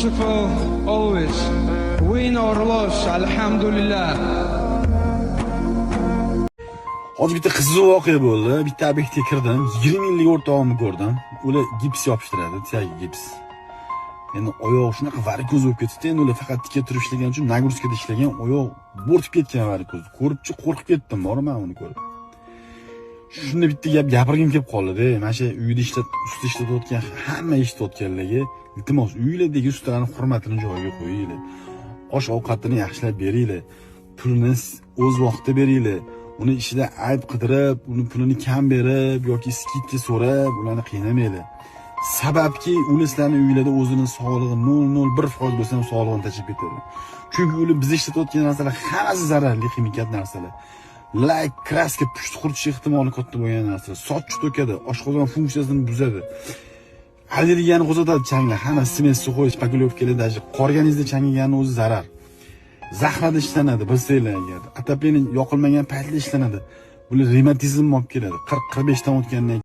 merciful always. Win or loss, alhamdulillah. Hozir bitta qiziq voqea bo'ldi. Bitta obyektga kirdim. 20 yillik o'rtog'imni ko'rdim. Ular gips yopishtiradi, tiyagi gips. Endi oyoq shunaqa varikoz bo'lib ketdi. Endi ular faqat tikka turib ishlagan uchun nagruskada ishlagan, oyoq bo'rtib ketgan varikoz. Ko'ribchi qo'rqib ketdim, borman uni ko'rib. Shunda bitta gap gapirgim kelib qoldi-da. Mana shu uyda ustida ishlatayotgan hamma ishlatayotganlarga iltimos uylardagi ustalarni hurmatini joyiga qo'yinglar. Osh-ovqatini yaxshilab beringlar. Pulni o'z vaqtida beringlar. Uni ishida ayb qidirib, uni pulini kam berib yoki skidga so'rab, ularni qiynamanglar. Sababki ular sizlarning uylarda o'zini sog'lig'i 0.01% bo'lsa ham sog'lig'ini tashib ketadi. Chunki ular biz ishlatayotgan narsalar hammasi zararli ximikat narsalar. Like, kraska pushti quritish ehtimoli katta bo'lgan narsa. Soch to'kadi, oshqozon funksiyasini buzadi. Allergiyani qo'zg'atadi changlar. Hamma smes suxoy spagulyovkalar даже qorganingizda changigani o'zi zarar. Zahrada ishlanadi, bilsanglar agar. Atapleniya yoqilmagan paytda ishlanadi. Bular revmatizm olib keladi. 40-45 dan o'tgandan